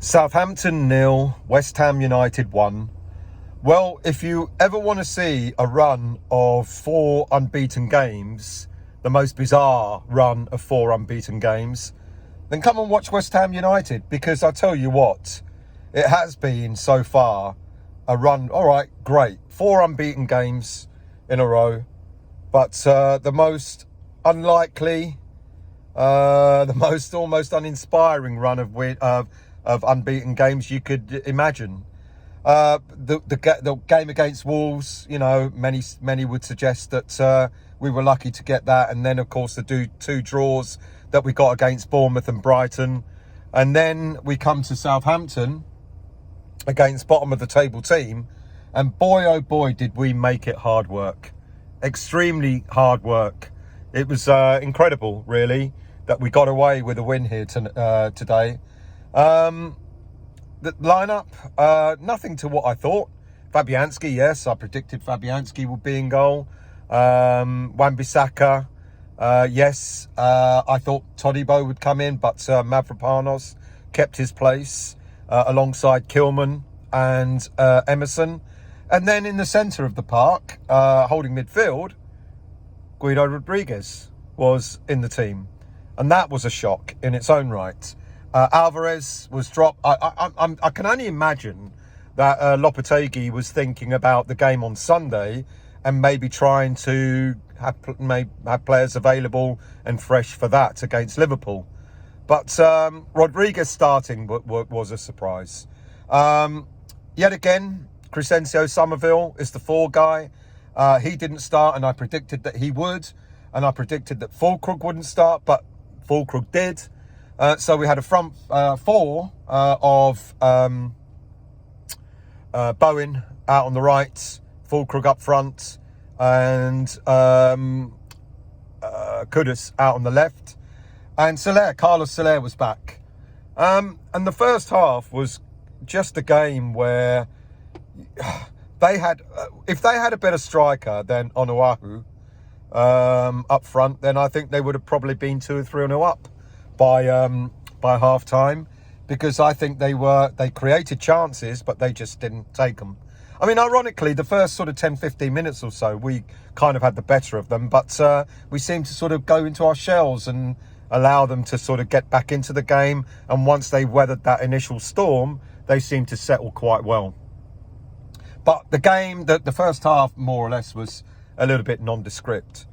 Southampton 0, West Ham United 1. Well, if you ever want to see a run of 4 unbeaten games, the most bizarre run of 4 unbeaten games, then come and watch West Ham United, because I tell you what, it has been so far a run. All right, great, 4 unbeaten games in a row, but the most unlikely, the most almost uninspiring run of unbeaten games you could imagine. The game against Wolves, you know, many would suggest that we were lucky to get that, and then of course the two draws that we got against Bournemouth and Brighton, and then we come to Southampton against bottom of the table team, and boy oh boy did we make it hard work, extremely hard work. It was incredible, really, that we got away with a win here today. The lineup, nothing to what I thought. Fabianski, yes, I predicted Fabianski would be in goal. Wan-Bissaka, yes, I thought Todibo would come in, but Mavropanos kept his place alongside Kilman and Emerson. And then in the centre of the park, holding midfield, Guido Rodriguez was in the team. And that was a shock in its own right. Alvarez was dropped. I can only imagine that Lopetegui was thinking about the game on Sunday and maybe trying to have players available and fresh for that against Liverpool. But Rodriguez starting was a surprise. Yet again, Crescencio Somerville is the 4 guy. He didn't start, and I predicted that he would. And I predicted that Füllkrug wouldn't start, but Füllkrug did. So we had a front 4 of Bowen out on the right, Füllkrug up front, and Kudus out on the left. And Carlos Soler was back. And the first half was just a game where they had, if they had a better striker than Onuahu up front, then I think they would have probably been 2 or 3-0 up by half time, because I think they created chances, but they just didn't take them. I mean, ironically, the first sort of 10-15 minutes or so, we kind of had the better of them, but we seemed to sort of go into our shells and allow them to sort of get back into the game. And once they weathered that initial storm, they seemed to settle quite well. But the game, the first half, more or less, was a little bit nondescript.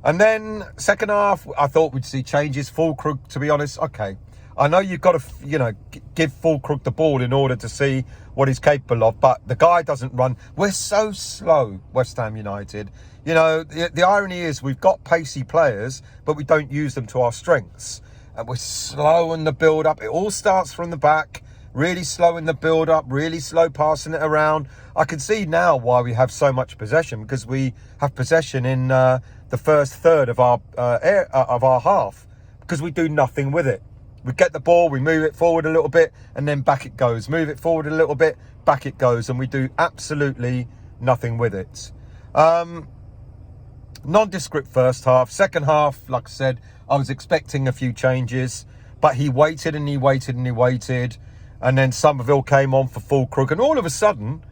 And then second half, I thought we'd see changes. Füllkrug, to be honest, okay, I know you've got to, give Füllkrug the ball in order to see what he's capable of, but the guy doesn't run. We're so slow, West Ham United. The irony is we've got pacey players, but we don't use them to our strengths. And we're slow in the build-up. It all starts from the back, really slow in the build-up, really slow passing it around. I can see now why we have so much possession, because we have possession in the first third of our half, because we do nothing with it. We get the ball, we move it forward a little bit, and then back it goes. Move it forward a little bit, back it goes, and we do absolutely nothing with it. Nondescript first half. Second half, like I said, I was expecting a few changes, but he waited and he waited and he waited, and then Somerville came on for Füllkrug, and all of a sudden,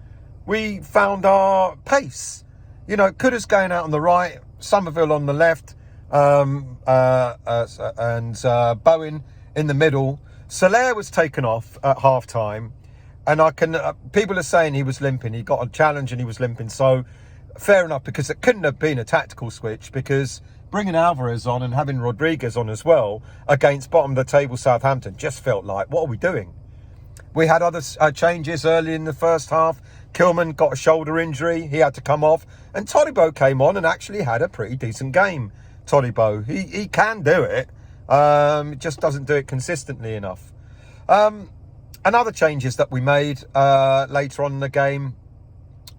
we found our pace. Kudus going out on the right, Somerville on the left, and Bowen in the middle. Soler was taken off at half time, and people are saying he was limping. He got a challenge and he was limping. So fair enough, because it couldn't have been a tactical switch, because bringing Alvarez on and having Rodriguez on as well against bottom of the table Southampton just felt like, what are we doing? We had other changes early in the first half. Kilman got a shoulder injury. He had to come off. And Todibo came on and actually had a pretty decent game. Todibo, he can do it. Just doesn't do it consistently enough. And other changes that we made later on in the game,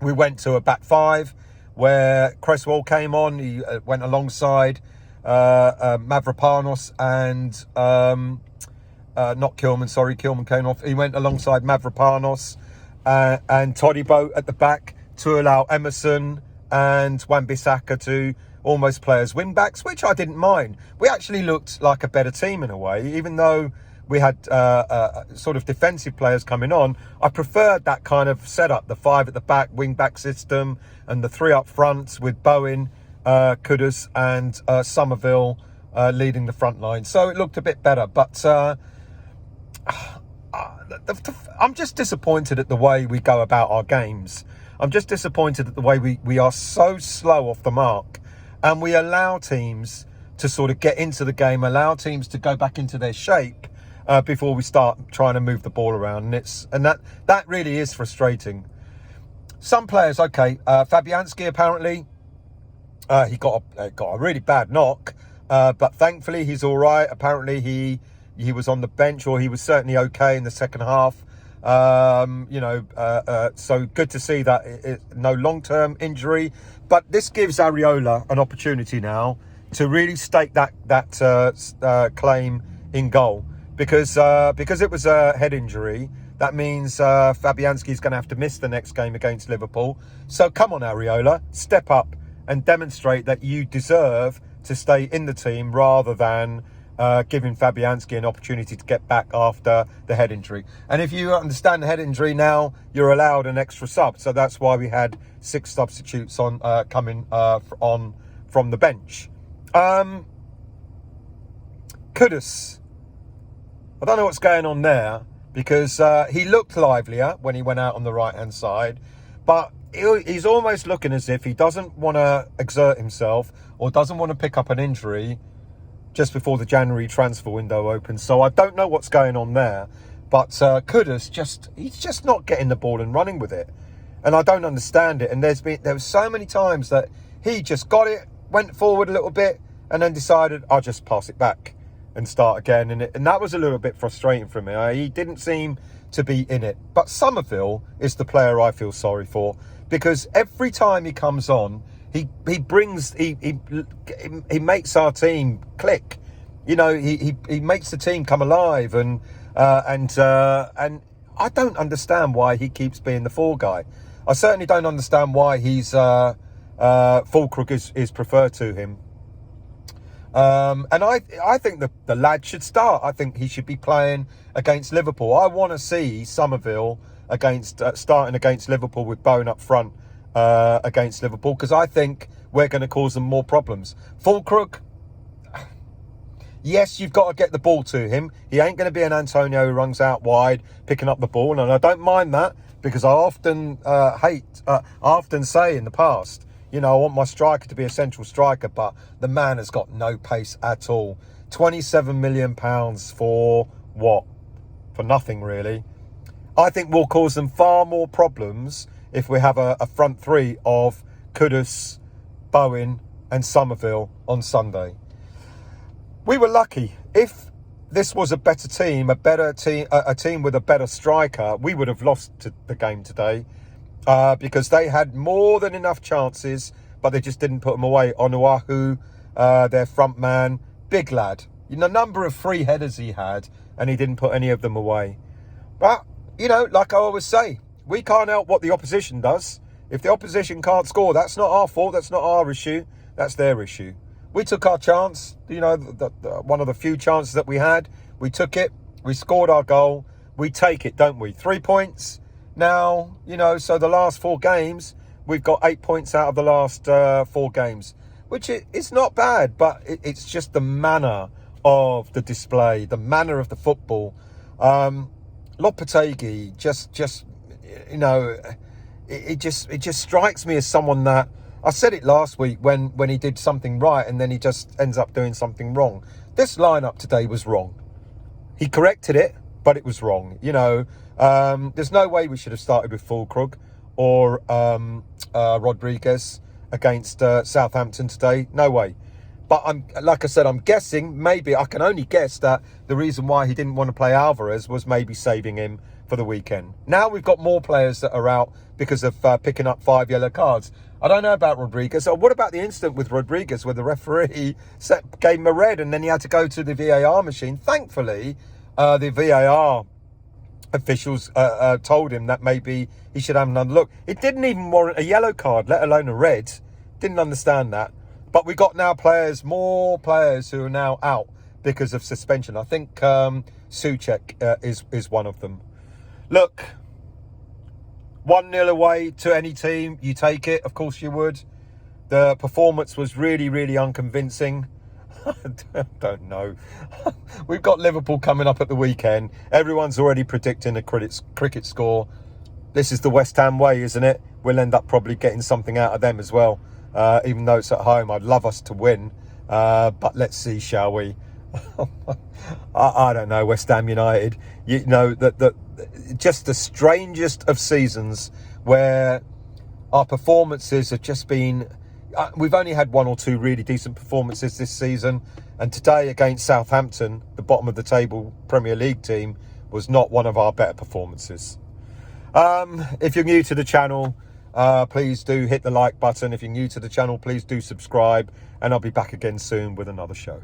we went to a back 5 where Cresswell came on. He went alongside Mavropanos and not Kilman, sorry, Kilman came off. He went alongside Mavropanos and Todibo at the back to allow Emerson and Wan-Bissaka to almost play as wing backs, which I didn't mind. We actually looked like a better team in a way, even though we had sort of defensive players coming on, I preferred that kind of setup, the 5 at the back, wing-back system, and the 3 up front with Bowen, Kudus and Somerville leading the front line. So it looked a bit better. But I'm just disappointed at the way we go about our games. I'm just disappointed at the way we are so slow off the mark, and we allow teams to sort of get into the game, allow teams to go back into their shape before we start trying to move the ball around. And that really is frustrating. Some players, okay, Fabianski apparently, he got a really bad knock, but thankfully he's all right. Apparently he was on the bench, or he was certainly okay in the second half. So good to see that no long-term injury. But this gives Areola an opportunity now to really stake that claim in goal, because it was a head injury. That means Fabianski's going to have to miss the next game against Liverpool. So come on, Areola, step up and demonstrate that you deserve to stay in the team, rather than giving Fabianski an opportunity to get back after the head injury. And if you understand the head injury now, you're allowed an extra sub. So that's why we had 6 substitutes on coming on from the bench. Kudus, I don't know what's going on there, because he looked livelier when he went out on the right-hand side, but he's almost looking as if he doesn't want to exert himself or doesn't want to pick up an injury just before the January transfer window opens. So I don't know what's going on there, but Kudus he's just not getting the ball and running with it, and I don't understand it. And there was so many times that he just got it, went forward a little bit, and then decided, I'll just pass it back and start again. And that was a little bit frustrating for me. He didn't seem to be in it. But Somerville is the player I feel sorry for, because every time he comes on, he makes our team click. You know, he makes the team come alive, and I don't understand why he keeps being the fall guy. I certainly don't understand why he's Fulcrook is preferred to him. And I think the lad should start. I think he should be playing against Liverpool. I want to see Somerville starting against Liverpool with Bowen up front against Liverpool, because I think we're going to cause them more problems. Fulcrook, yes, you've got to get the ball to him. He ain't going to be an Antonio who runs out wide picking up the ball, and I don't mind that, because I often say in the past, you know, I want my striker to be a central striker, but the man has got no pace at all. £27 million for what? For nothing, really. I think we'll cause them far more problems if we have a front three of Kudus, Bowen and Somerville on Sunday. We were lucky. If this was a better team, a team with a better striker, we would have lost the game today. Because they had more than enough chances, but they just didn't put them away. Onuahu, their front man, big lad. You know, number of free headers he had, and he didn't put any of them away. But, you know, like I always say, we can't help what the opposition does. If the opposition can't score, that's not our fault, that's not our issue, that's their issue. We took our chance, you know, one of the few chances that we had. We took it, we scored our goal, we take it, don't we? 3 points. Now, you know, so the last 4 games, we've got 8 points out of the last 4 games, which it's not bad, but it's just the manner of the display, the manner of the football. Lopetegui just you know, it just strikes me as someone that, I said it last week when he did something right and then he just ends up doing something wrong. This lineup today was wrong. He corrected it, but it was wrong. You know, there's no way we should have started with Fulcrook or Rodriguez against Southampton today. No way. But like I said, I'm guessing, maybe I can only guess that the reason why he didn't want to play Alvarez was maybe saving him for the weekend. Now we've got more players that are out because of picking up 5 yellow cards. I don't know about Rodriguez. So what about the incident with Rodriguez where the referee gave him a red and then he had to go to the VAR machine? Thankfully, the VAR officials told him that maybe he should have another look. It didn't even warrant a yellow card, let alone a red. Didn't understand that. But we got now more players who are now out because of suspension. I think Soucek is one of them. Look, 1-0 away to any team, you take it. Of course you would. The performance was really, really unconvincing. I don't know. We've got Liverpool coming up at the weekend. Everyone's already predicting a cricket score. This is the West Ham way, isn't it? We'll end up probably getting something out of them as well. Even though it's at home, I'd love us to win. But let's see, shall we? I don't know, West Ham United. You know, just the strangest of seasons where our performances have just been... we've only had one or two really decent performances this season. And today against Southampton, the bottom of the table Premier League team, was not one of our better performances. If you're new to the channel, please do hit the like button. If you're new to the channel, please do subscribe. And I'll be back again soon with another show.